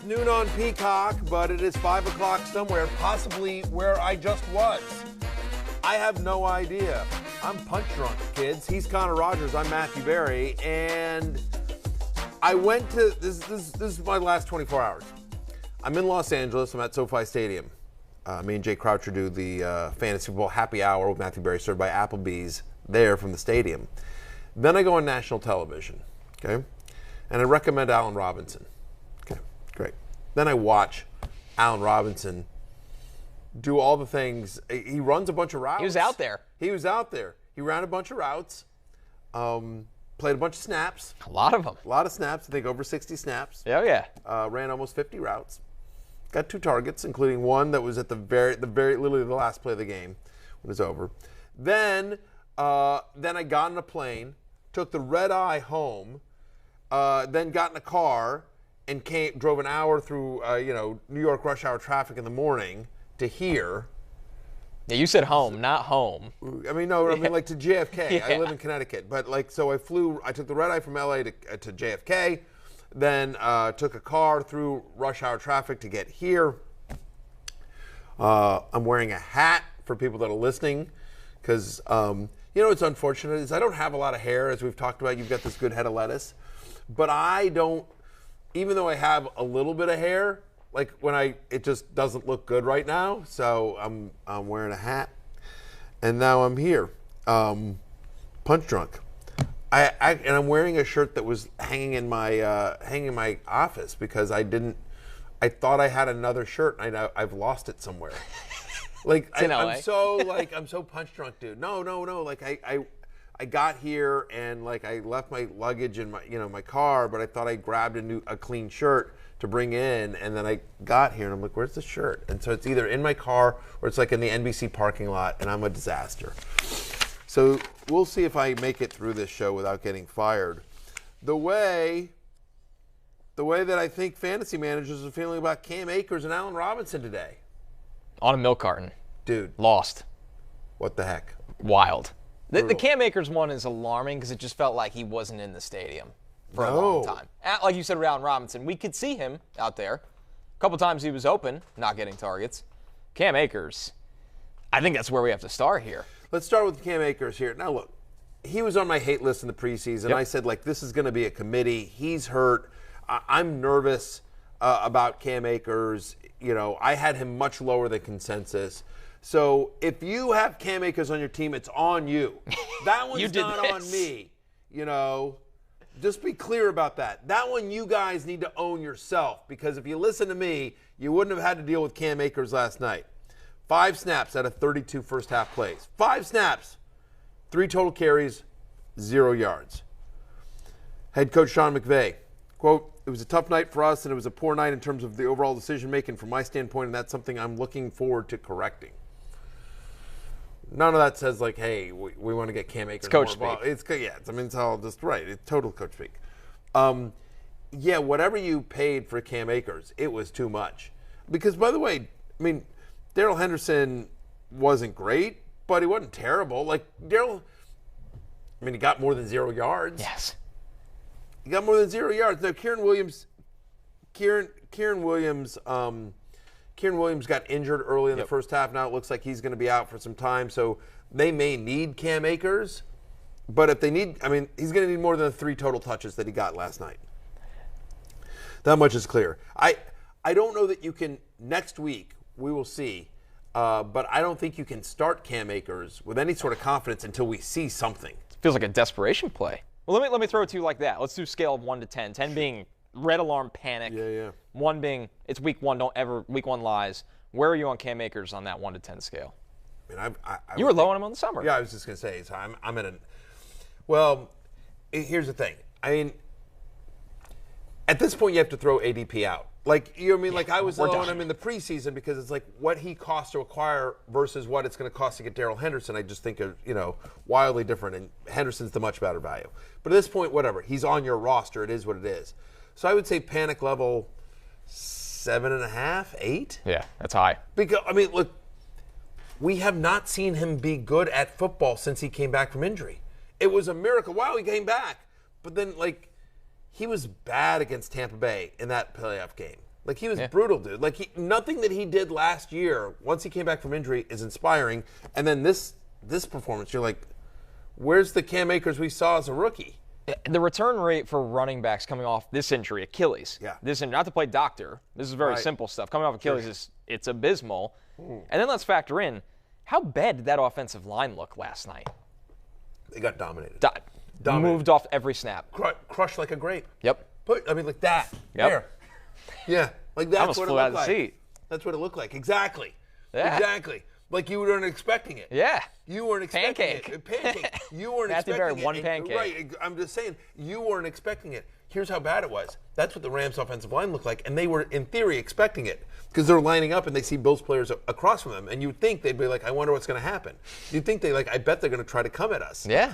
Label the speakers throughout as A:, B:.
A: It's noon on Peacock, but it is 5 o'clock somewhere, possibly where I just was. I have no idea. I'm punch drunk, kids. He's Connor Rogers. I'm Matthew Berry, and I went to this is my last 24 hours. I'm in Los Angeles. I'm at SoFi Stadium. Me and Jay Croucher do the Fantasy Football Happy Hour with Matthew Berry, served by Applebee's there from the stadium. Then I go on national television, okay? And I recommend Allen Robinson. Okay, great. Then I watch Allen Robinson do all the things. He runs a bunch of routes.
B: He was out there.
A: He ran a bunch of routes, played a bunch of snaps.
B: A lot of them.
A: A lot of snaps, I think over 60 snaps.
B: Oh, yeah.
A: Ran almost 50 routes. Got 2 targets, including one that was at literally the last play of the game when it was over. Then I got in a plane, took the red eye home, then got in a car and drove an hour through New York rush hour traffic in the morning to here.
B: Yeah, you said home, not home.
A: I mean, no, I mean like to JFK.
B: Yeah.
A: I live in Connecticut, but so I took the red eye from LA to JFK, then took a car through rush hour traffic to get here. I'm wearing a hat for people that are listening because, it's unfortunate is I don't have a lot of hair, as we've talked about. You've got this good head of lettuce, but I don't, even though I have a little bit of hair, like it just doesn't look good right now. So I'm wearing a hat, and now I'm here, punch drunk. And I'm wearing a shirt that was hanging in my office because I thought I had another shirt and I've lost it somewhere. Like I'm so punch drunk, dude. No. Like I got here and like I left my luggage in my car, but I thought I grabbed a clean shirt to bring in, and then I got here and I'm like, where's the shirt? And so it's either in my car or it's like in the NBC parking lot, and I'm a disaster. So we'll see if I make it through this show without getting fired. The way that I think fantasy managers are feeling about Cam Akers and Allen Robinson today.
B: On a milk carton.
A: Dude.
B: Lost.
A: What the heck?
B: Wild. The Cam Akers one is alarming because it just felt like he wasn't in the stadium for a long time. Like you said with Allen Robinson, we could see him out there. A couple times he was open, not getting targets. Cam Akers, I think that's where we have to start here.
A: Let's start with Cam Akers here. Now, look, he was on my hate list in the preseason. Yep. I said, this is going to be a committee. He's hurt. I'm nervous about Cam Akers. I had him much lower than consensus. So if you have Cam Akers on your team, it's on you. That one's not on me. Just be clear about that. That one you guys need to own yourself, because if you listen to me, you wouldn't have had to deal with Cam Akers last night. 5 snaps out of 32 first half plays. 5 snaps. 3 total carries, 0 yards. Head coach Sean McVay, quote, "It was a tough night for us, and it was a poor night in terms of the overall decision making from my standpoint, and that's something I'm looking forward to correcting." None of that says hey, we want to get Cam Akers.
B: It's coach
A: more
B: speak.
A: It's all just right. It's total coach speak. Whatever you paid for Cam Akers, it was too much. Because, by the way, Darrell Henderson wasn't great, but he wasn't terrible. He got more than 0 yards.
B: Yes.
A: He got more than 0 yards. Now, Kieran Williams got injured early in the first half. Now it looks like he's going to be out for some time. So they may need Cam Akers. But if they need, he's going to need more than the 3 total touches that he got last night. That much is clear. I don't know that you can, next week, we will see. But I don't think you can start Cam Akers with any sort of confidence until we see something.
B: It feels like a desperation play. Well, let me throw it to you like that. Let's do scale of 1 to 10. 10 being red alarm panic.
A: Yeah.
B: 1 being it's week 1. Week 1 lies. Where are you on Cam Akers on that 1 to 10 scale? You were low on him on the summer.
A: Yeah, I was just going to say. So I'm at a. Well, here's the thing. At this point, you have to throw ADP out. I was low on him in the preseason because it's what he cost to acquire versus what it's going to cost to get Darrell Henderson. I just think are wildly different, and Henderson's the much better value. But at this point, whatever, he's on your roster. It is what it is. So I would say panic level 7.5, 8.
B: Yeah, that's high.
A: Because look, we have not seen him be good at football since he came back from injury. It was a miracle. Wow, he came back, but then he was bad against Tampa Bay in that playoff game. Like, he was brutal, dude. Like, nothing that he did last year, once he came back from injury, is inspiring. And then this performance, you're like, where's the Cam Akers we saw as a rookie?
B: The return rate for running backs coming off this injury, Achilles.
A: Yeah.
B: Not to play doctor. This is very simple stuff. Coming off Achilles, it's abysmal. And then let's factor in, how bad did that offensive line look last night?
A: They got dominated.
B: Moved off every snap.
A: Crushed like a grape.
B: Yep.
A: Like that.
B: Yep.
A: There. Yeah. Like that's
B: almost
A: what it
B: flew
A: looked
B: out of the
A: like.
B: seat.
A: That's what it looked like. Exactly.
B: Yeah.
A: Exactly. Like you weren't expecting it.
B: Yeah.
A: You weren't expecting it. Pancake. You weren't
B: Matthew
A: expecting
B: Berry,
A: it.
B: one pancake.
A: Right. I'm just saying, you weren't expecting it. Here's how bad it was. That's what the Rams' offensive line looked like, and they were, in theory, expecting it because they're lining up and they see Bills players across from them, and you'd think they'd be like, I wonder what's going to happen. You'd think I bet they're going to try to come at us.
B: Yeah.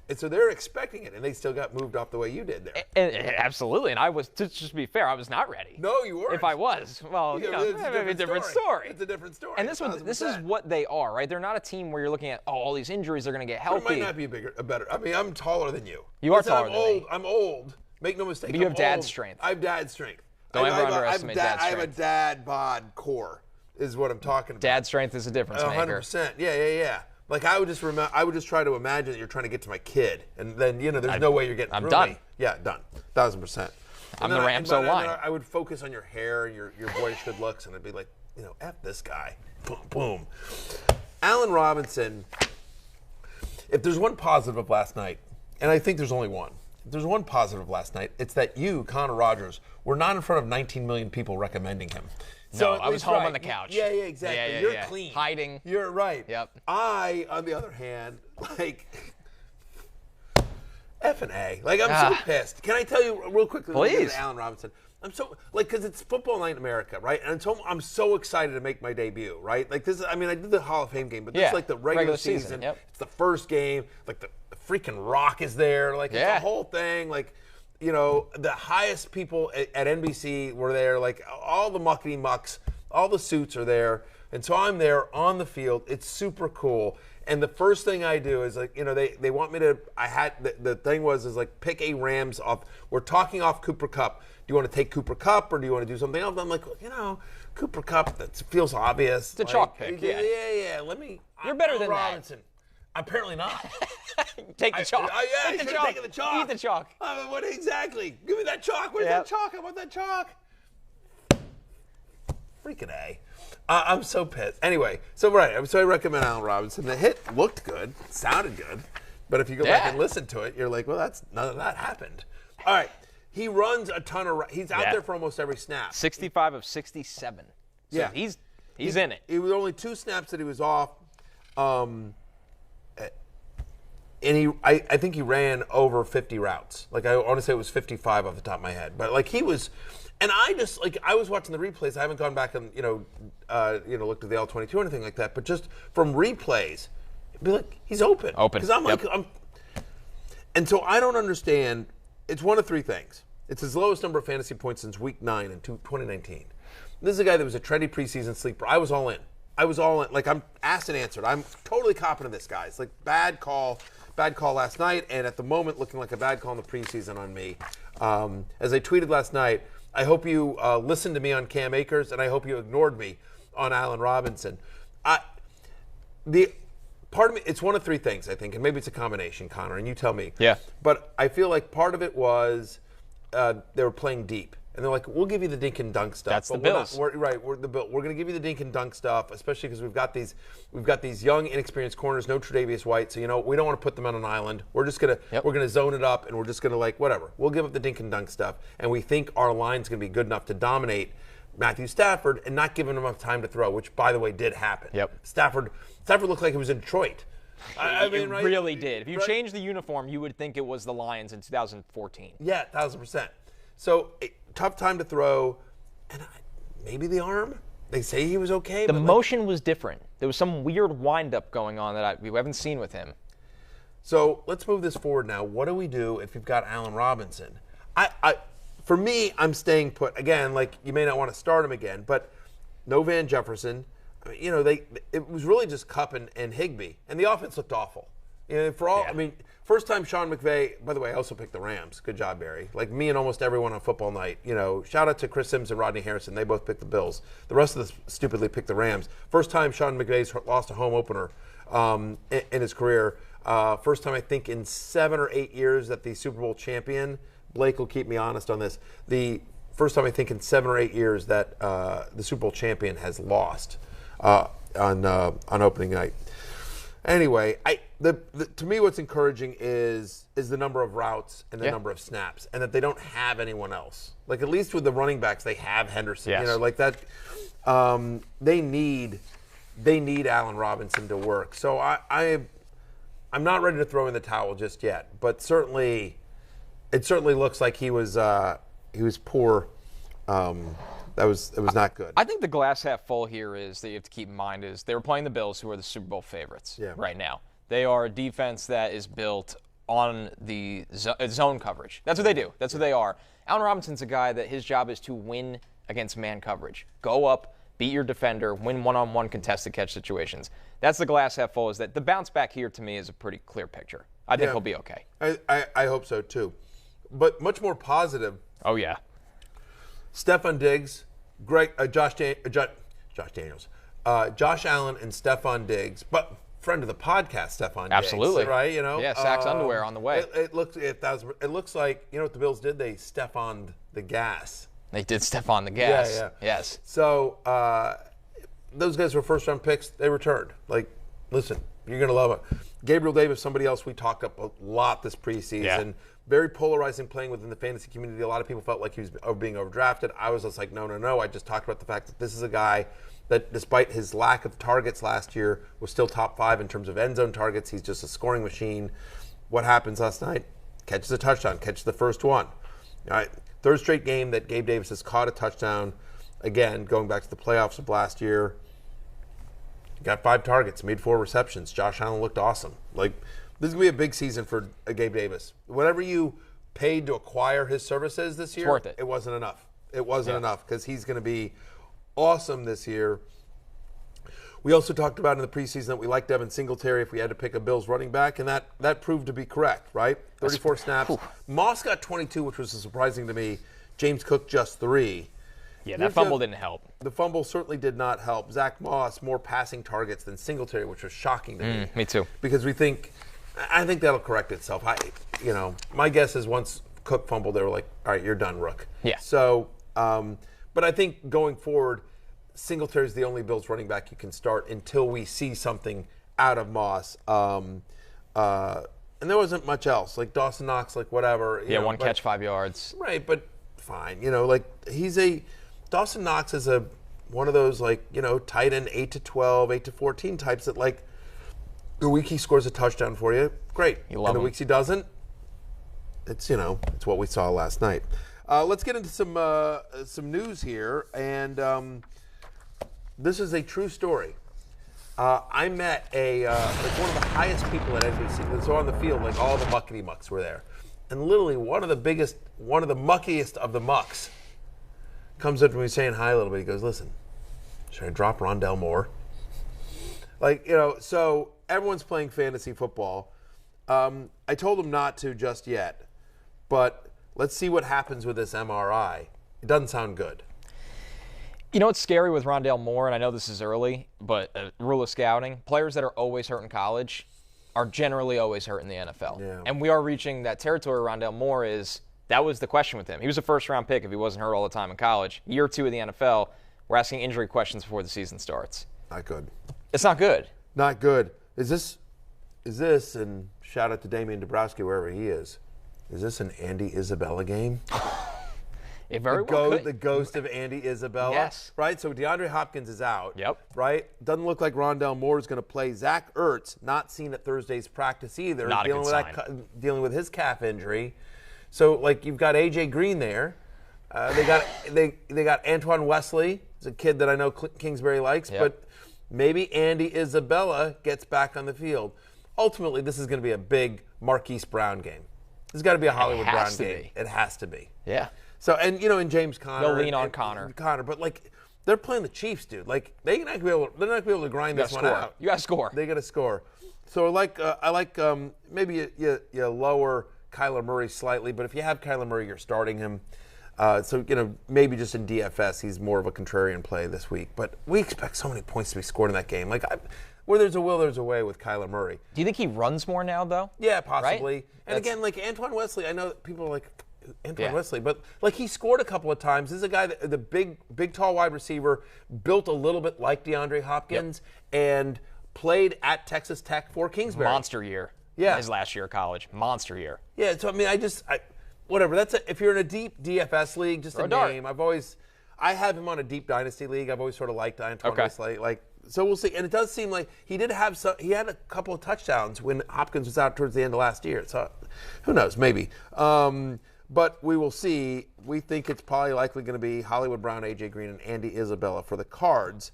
A: And so they're expecting it, and they still got moved off the way you did there.
B: Absolutely. And I was, to just be fair, I was not ready.
A: No, you weren't.
B: If I was, well,
A: it's
B: maybe a different story.
A: It's a different story.
B: And this is what they are, right? They're not a team where you're looking at, all these injuries are going to get healthy.
A: It might not be a better. I mean, I'm taller than you.
B: You are taller than me.
A: I'm old. Make no mistake.
B: But you have dad strength.
A: I have dad strength.
B: Don't ever underestimate dad strength.
A: I have a dad bod core, is what I'm talking about.
B: Dad strength is a difference maker.
A: 100%. Yeah. Like I would just try to imagine that you're trying to get to my kid, and then there's no way you're getting through
B: done.
A: me. Yeah, done. 1,000%.
B: I'm the Rams O-line.
A: I would focus on your hair and your boyish good looks, and I'd be like, F this guy. Boom, boom. Allen Robinson. If there's one positive of last night, and I think there's only one. If there's one positive last night, it's that you, Connor Rogers, were not in front of 19 million people recommending him.
B: So I was home on the couch.
A: Yeah, exactly. You're clean.
B: Hiding.
A: You're right.
B: Yep.
A: I, on the other hand, F and A. Like, I'm so pissed. Can I tell you real quickly?
B: Please.
A: Allen Robinson. I'm so, because it's football night in America, right? And I'm so excited to make my debut, right? Like, this is, I did the Hall of Fame game, but this is like the regular season.
B: Yep.
A: It's the first game. Like, the freaking Rock is there. Like, it's the whole thing. Like, the highest people at NBC were there. Like, all the muckety mucks, all the suits are there. And so I'm there on the field. It's super cool. And the first thing I do is they want me to, the thing was like pick a Rams off. We're talking off Cooper Kupp. Do you want to take Cooper Kupp or do you want to do something else? I'm like, Cooper Kupp, that feels obvious.
B: It's a chalk pick, yeah.
A: Yeah.
B: You're better than
A: Robinson. Apparently not.
B: Take the chalk.
A: Take the chalk. Taken the chalk.
B: Eat the chalk.
A: What exactly? Give me that chalk. Where's that chalk? I want that chalk. Freaking A. I'm so pissed. Anyway, so I recommend Allen Robinson. The hit looked good, sounded good, but if you go back and listen to it, you're like, well, none of that happened. All right, he runs a ton of. He's out there for almost every snap.
B: 65 of 67. So he's in it.
A: It was only 2 snaps that he was off, and I think he ran over 50 routes. Like I want to say it was 55 off the top of my head, but like he was. And I just I was watching the replays. I haven't gone back and looked at the L22 or anything like that. But just from replays, it'd be like he's open. Because I'm and so I don't understand. It's one of 3 things. It's his lowest number of fantasy points since Week 9 in 2019. This is a guy that was a trendy preseason sleeper. I was all in. Like I'm asked and answered. I'm totally confident in this guy. It's like bad call last night, and at the moment looking like a bad call in the preseason on me. As I tweeted last night. I hope you listened to me on Cam Akers, and I hope you ignored me on Allen Robinson. The part of me, it's one of 3 things, I think, and maybe it's a combination, Connor, and you tell me.
B: Yeah.
A: But I feel like part of it was they were playing deep. And they're like, we'll give you the dink and dunk stuff.
B: That's the Bills.
A: We're the Bills. We're going to give you the dink and dunk stuff, especially because we've got these young, inexperienced corners, no Tre'Davious White. So we don't want to put them on an island. We're just gonna zone it up, and we're just gonna whatever. We'll give up the dink and dunk stuff, and we think our line's going to be good enough to dominate Matthew Stafford and not give him enough time to throw, which by the way did happen.
B: Yep.
A: Stafford looked like he was in Detroit.
B: It really did. If you changed the uniform, you would think it was the Lions in 2014.
A: Yeah, 1,000%. So tough time to throw, and maybe the arm. They say he was okay.
B: The motion was different. There was some weird wind-up going on that we haven't seen with him.
A: So let's move this forward now. What do we do if you've got Allen Robinson? For me, I'm staying put. Again, you may not want to start him again, but no Van Jefferson. It was really just Kupp and Higbee, and the offense looked awful. And for all, I mean, first time Sean McVay. By the way, I also picked the Rams. Good job, Barry. Like me and almost everyone on Football Night. Shout out to Chris Sims and Rodney Harrison. They both picked the Bills. The rest of us stupidly picked the Rams. First time Sean McVay's lost a home opener in his career. First time I think in 7 or 8 years that the Super Bowl champion. Blake will keep me honest on this. The first time I think in 7 or 8 years that the Super Bowl champion has lost on opening night. Anyway, to me, what's encouraging is the number of routes and the number of snaps, and that they don't have anyone else. Like at least with the running backs, they have Henderson.
B: Yes.
A: Like that. They need Allen Robinson to work. So I'm not ready to throw in the towel just yet, but it certainly looks like he was poor. It was not good.
B: I think the glass half full here is that you have to keep in mind is they were playing the Bills, who are the Super Bowl favorites right now. They are a defense that is built on the zone coverage. That's what they do. That's what they are. Allen Robinson's a guy that his job is to win against man coverage. Go up, beat your defender, win one-on-one contested catch situations. That's the glass half full, is that the bounce back here to me is a pretty clear picture. I think he'll be okay.
A: I hope so too. But much more positive.
B: Oh, yeah.
A: Stefon Diggs, Josh Daniels, Josh Allen and Stefon Diggs, but friend of the podcast, Stefon Diggs.
B: Absolutely.
A: Right,
B: Yeah, Sack's underwear on the way.
A: It looks like, what the Bills did? They Stefon'd the gas.
B: They did step on the gas.
A: Yeah.
B: Yes.
A: So those guys were first-round picks. They returned. Like, listen, you're going to love it. Gabriel Davis, somebody else we talked up a lot this preseason.
B: Yeah.
A: Very polarizing playing within the fantasy community. A lot of people felt like he was being overdrafted. I was just like, no. I just talked about the fact that this is a guy that, despite his lack of targets last year, was still top 5 in terms of end zone targets. He's just a scoring machine. What happens last night? Catches a touchdown, catches the first one. All right. Third straight game that Gabe Davis has caught a touchdown. Again, going back to the playoffs of last year. Got 5 targets, made 4 receptions. Josh Allen looked awesome. Like, this is going to be a big season for Gabe Davis. Whatever you paid to acquire his services this year,
B: it's worth it.
A: It wasn't enough. It wasn't enough because he's going to be awesome this year. We also talked about in the preseason that we liked Devin Singletary if we had to pick a Bills running back, and that proved to be correct, right? 34 snaps. Moss got 22, which was surprising to me. James Cook just 3.
B: Yeah, that fumble didn't help.
A: The fumble certainly did not help. Zach Moss, more passing targets than Singletary, which was shocking to me.
B: Me too.
A: Because I think that'll correct itself. My guess is once Cook fumbled, they were like, all right, you're done, Rook.
B: Yeah.
A: So, but I think going forward, Singletary is the only Bills running back you can start until we see something out of Moss. And there wasn't much else. Like Dawson Knox, like whatever.
B: One catch, 5 yards.
A: Right, but fine. Dawson Knox is one of those tight end 8 to 12, 8 to 14 types that the week he scores a touchdown for you, great.
B: You love
A: and the
B: him.
A: weeks he doesn't, it's what we saw last night. Let's get into some news here, and this is a true story. I met one of the highest people at NBC. So on the field, all the muckety mucks were there, and literally one of the muckiest of the mucks comes up to me saying hi a little bit. He goes, listen, should I drop Rondell Moore? So everyone's playing fantasy football. I told him not to just yet, but let's see what happens with this MRI. It doesn't sound good.
B: You know what's scary with Rondell Moore, and I know this is early, but a rule of scouting, players that are always hurt in college are generally always hurt in the NFL.
A: Yeah.
B: And we are reaching that territory. Rondell Moore that was the question with him. He was a first-round pick if he wasn't hurt all the time in college. Year 2 of the NFL, we're asking injury questions before the season starts.
A: Not good.
B: It's not good.
A: Not good. Is this, and shout out to Damian Dabrowski wherever he is this an Andy Isabella game?
B: It very well could.
A: The ghost of Andy Isabella.
B: Yes.
A: Right? So DeAndre Hopkins is out.
B: Yep.
A: Right? Doesn't look like Rondell Moore is going to play. Zach Ertz, not seen at Thursday's practice either.
B: Not a good sign.
A: Dealing with his calf injury. So, you've got A.J. Green there. They got Antoine Wesley. He's a kid that I know Kingsbury likes. Yep. But maybe Andy Isabella gets back on the field. Ultimately, this is going to be a big Marquise Brown game. This has got to be a Hollywood Brown game. It has to be.
B: Yeah.
A: So, and James Conner.
B: They'll lean on Conner.
A: But they're playing the Chiefs, dude. Like they're not gonna be able to grind this one out.
B: You got to score.
A: They got to score. So I like maybe you lower Kyler Murray slightly, but if you have Kyler Murray, you're starting him. So maybe just in DFS, he's more of a contrarian play this week. But we expect so many points to be scored in that game. Like where there's a will, there's a way with Kyler Murray.
B: Do you think he runs more now, though?
A: Yeah, possibly.
B: Right?
A: And again, like Antoine Wesley, I know people are like. Antoine Wesley, but like he scored a couple of times. This is a guy that the big, tall wide receiver, built a little bit like DeAndre Hopkins, and played at Texas Tech for Kingsbury.
B: Monster year.
A: Yeah,
B: his last year of college, monster year.
A: Yeah, so I mean, whatever. If you're in a deep DFS league, just a name. I have him on a deep dynasty league. I've always sort of liked Antoine Wesley. So we'll see. And it does seem like he did have he had a couple of touchdowns when Hopkins was out towards the end of last year. So who knows? Maybe. But we will see. We think it's probably likely going to be Hollywood Brown, A.J. Green, and Andy Isabella for the Cards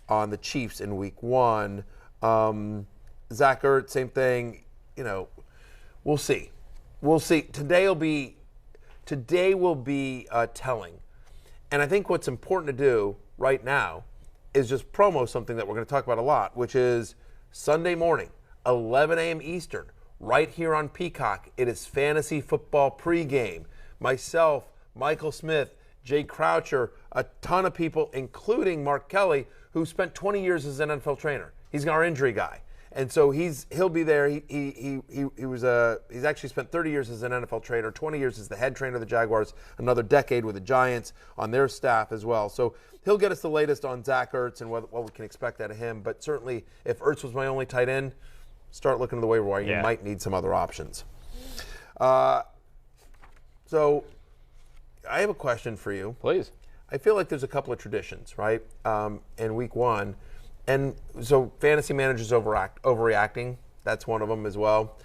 A: on the Chiefs in Week 1. Zach Ertz, same thing. We'll see. We'll see. Today will be telling. And I think what's important to do right now is just promo something that we're going to talk about a lot, which is Sunday morning, 11 a.m. Eastern. Right here on Peacock, it is Fantasy Football Pregame. Myself, Michael Smith, Jay Croucher, a ton of people, including Mark Kelly, who spent 20 years as an NFL trainer. He's our injury guy, and so he'll be there. He's actually spent 30 years as an NFL trainer, 20 years as the head trainer of the Jaguars, another decade with the Giants on their staff as well. So he'll get us the latest on Zach Ertz and what we can expect out of him. But certainly, if Ertz was my only tight end, start looking to the waiver wire. You might need some other options. So I have a question for you.
B: Please.
A: I feel like there's a couple of traditions, right, in Week 1. And so fantasy managers overreacting, that's one of them as well.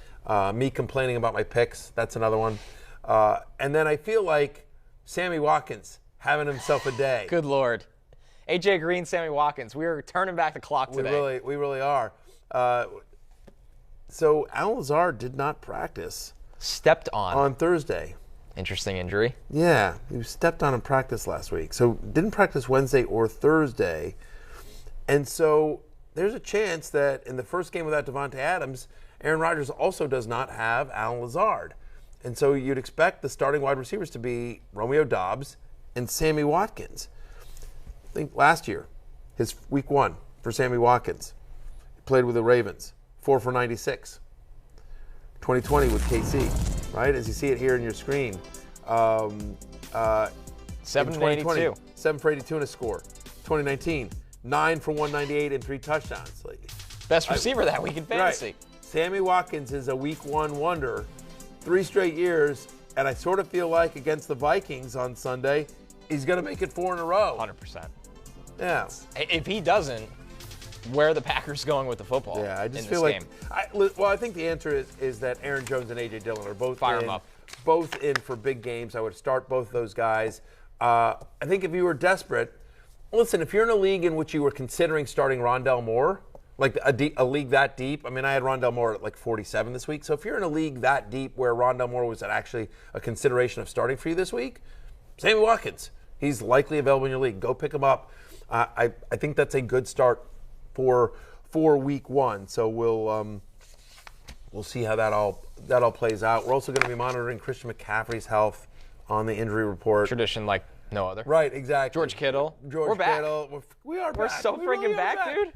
A: Me complaining about my picks, that's another one. And then I feel like Sammy Watkins having himself a day.
B: Good Lord. A.J. Green, Sammy Watkins. We are turning back the clock today.
A: We really are. So Al Lazard did not practice.
B: Stepped on
A: Thursday.
B: Interesting injury.
A: Yeah, he was stepped on in practice last week. So didn't practice Wednesday or Thursday. And so there's a chance that in the first game without Devontae Adams, Aaron Rodgers also does not have Al Lazard. And so you'd expect the starting wide receivers to be Romeo Doubs and Sammy Watkins. I think last year, his Week 1 for Sammy Watkins, he played with the Ravens. 4 for 96. 2020 with KC, right? As you see it here in your screen.
B: 7 for 82.
A: 7 for 82 and a score. 2019, 9 for 198 and 3 touchdowns.
B: Best receiver that week in fantasy.
A: Right. Sammy Watkins is a Week 1 wonder. 3 straight years, and I sort of feel like against the Vikings on Sunday, he's going to make it 4 in a row.
B: 100%.
A: Yeah.
B: If he doesn't, where are the Packers going with the football?
A: Yeah, I just
B: in
A: feel
B: this
A: like.
B: game?
A: I think the answer is that Aaron Jones and A.J. Dillon are both
B: Fire them up.
A: Both in for big games. I would start both those guys. I think if you were desperate, listen, if you're in a league in which you were considering starting Rondell Moore, like a league that deep, I mean, I had Rondell Moore at like 47 this week. So if you're in a league that deep where Rondell Moore was actually a consideration of starting for you this week, Sammy Watkins, he's likely available in your league. Go pick him up. I think that's a good start for Week 1. So we'll see how that all plays out. We're also going to be monitoring Christian McCaffrey's health on the injury report.
B: Tradition like no other.
A: Right, exactly.
B: George Kittle.
A: We're
B: back.
A: Kittle. We are
B: We're
A: back.
B: so
A: We
B: freaking
A: really
B: back, dude.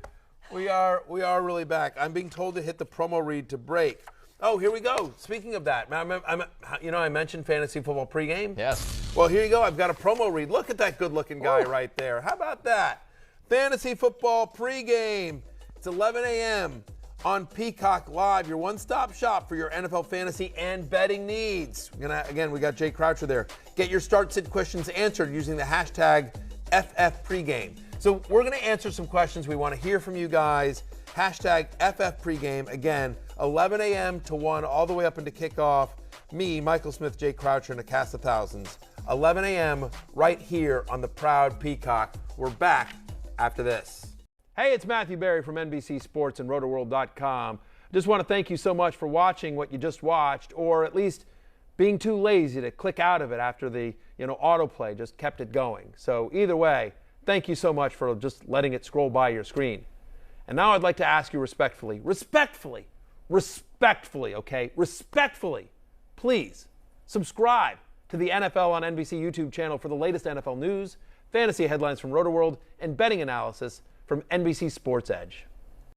A: We are really back. I'm being told to hit the promo read to break. Oh, here we go. Speaking of that, I mentioned Fantasy Football Pregame.
B: Yes.
A: Well, here you go. I've got a promo read. Look at that good-looking guy right there. How about that? Fantasy Football Pregame. It's 11 a.m. on Peacock Live, your one-stop shop for your NFL fantasy and betting needs. Again, we got Jay Croucher there. Get your start-sit questions answered using the hashtag FFPregame. So we're going to answer some questions. We want to hear from you guys. Hashtag FFPregame. Again, 11 a.m. to 1 all the way up into kickoff. Me, Michael Smith, Jay Croucher, and a cast of thousands. 11 a.m. right here on the proud Peacock. We're back after this. Hey, it's Matthew Berry from NBC Sports and Rotoworld.com. Just want to thank you so much for watching what you just watched, or at least being too lazy to click out of it after the autoplay just kept it going. So either way, Thank you so much for just letting it scroll by your screen. And now I'd like to ask you respectfully, okay? Respectfully, please subscribe to the NFL on NBC YouTube channel for the latest NFL news, fantasy headlines from Rotoworld, and betting analysis from NBC Sports Edge.